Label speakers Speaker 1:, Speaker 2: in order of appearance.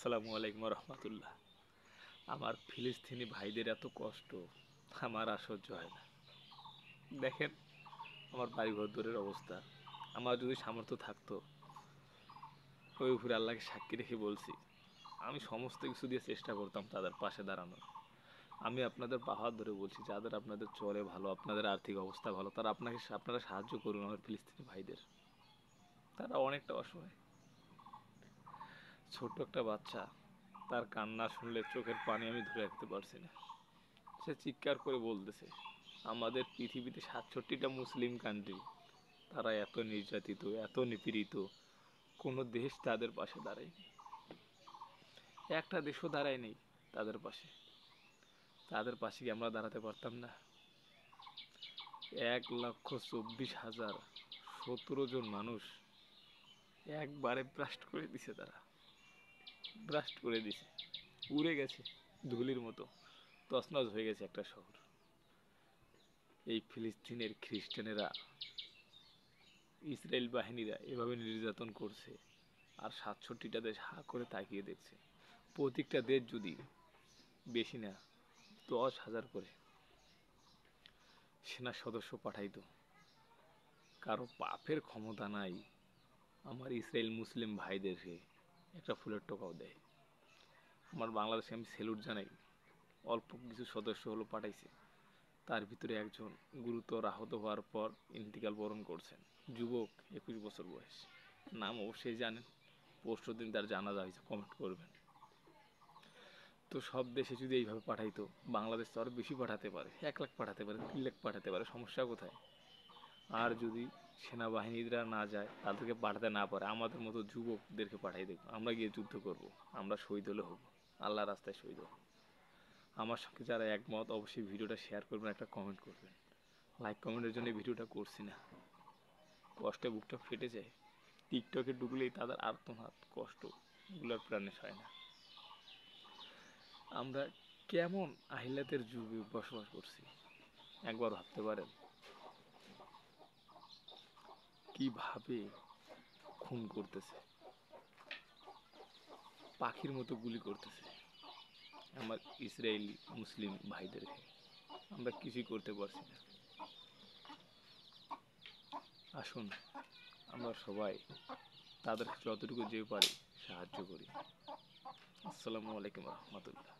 Speaker 1: আসসালামু আলাইকুম রহমতুল্লাহ। আমার ফিলিস্তিনি ভাইদের এত কষ্ট আমার আর সহ্য হয় না। দেখেন আমার বাড়িঘর দূরের অবস্থা। আমার যদি সামর্থ্য থাকতো, ওই উপরে আল্লাহকে সাক্ষী রেখে বলছি, আমি সমস্ত কিছু দিয়ে চেষ্টা করতাম তাদের পাশে দাঁড়ানোর। আমি আপনাদের পাহাড় ধরে বলছি, যাদের আপনাদের চলে ভালো, আপনাদের আর্থিক অবস্থা ভালো, তারা আপনারা সাহায্য করুন আমার ফিলিস্তিনি ভাইদের। তারা অনেকটা অসহায়। ছোট্ট একটা বাচ্চা, তার কান্না শুনলে চোখের পানি আমি ধরে রাখতে পারছি না। সে চিৎকার করে বলতেছে, আমাদের পৃথিবীতে ৬৭টা মুসলিম কান্ট্রি, তারা এত নির্যাতিত, এত নিপীড়িত, কোনো দেশ তাদের পাশে দাঁড়ায়নি। একটা দেশও দাঁড়ায়নি তাদের পাশে। তাদের পাশে কি আমরা দাঁড়াতে পারতাম না? ১,২৪,০০০ ১৭ জন মানুষ একবারে ব্রাস্ট করে দিছে। তারা ব্রাস্ট করে দিছে, উড়ে গেছে ধুলির মতো, তছনছ হয়ে গেছে একটা শহর। এই ফিলিস্তিনের খ্রিস্টানেরা, ইসরায়েল বাহিনীরা এভাবে নির্যাতন করছে, আর ৬৭টা দেশ হা করে তাকিয়ে দেখছে। প্রত্যেকটা দেশ যদি বেশি না ১০,০০০ করে সেনা সদস্য পাঠাইতো, কারো পাপের ক্ষমতা নাই আমার ইসরায়েল মুসলিম ভাইদেরকে একটা ফুলের টোকাও দেয়। আমার বাংলাদেশে আমি স্যালুট জানাই, অল্প কিছু সদস্য হলো পাঠাইছে, তার ভিতরে একজন গুরুতর আহত হওয়ার পর ইন্তিকাল বরণ করছেন। যুবক, ২১ বছর বয়স, নাম অবশ্যই জানেন, পরশু দিন তার জানাজা হয়েছে, কমেন্ট করবেন। তো সব দেশে যদি এইভাবে পাঠাইতো, বাংলাদেশ তো আরও বেশি পাঠাতে পারে, ১ লাখ পাঠাতে পারে, ৩ লাখ পাঠাতে পারে, সমস্যা কোথায়? আর যদি সেনাবাহিনীরা না যায়, তাদেরকে পাঠাতে না পারে, আমাদের মতো যুবকদেরকে পাঠাই দেবো, আমরা গিয়ে যুদ্ধ করব, আমরা শহীদ হলে হব, আল্লাহ রাস্তায় শহীদ হব। আমার সঙ্গে যারা একমত অবশ্যই ভিডিওটা শেয়ার করবেন, একটা কমেন্ট করবেন। লাইক কমেন্টের জন্য ভিডিওটা করছি না, কষ্টে বুকটা ফেটে যায়। টিকটকে ঢুকলেই তাদের আর্তনাদ, কষ্ট, এগুলোর প্রাণে হয় না। আমরা কেমন আহিলাতের যুগে বসবাস করছি একবার ভাবতে পারেন? কিভাবে খুন করতেছে, পাখির মতো গুলি করতেছে আমার ইসরায়েলি মুসলিম ভাইদেরকে। আমরা কিছুই করতে পারছি না। আসুন আমরা সবাই তাদের যতটুকু যে পারি সাহায্য করি। আসসালামু আলাইকুম রহমতুল্লাহ।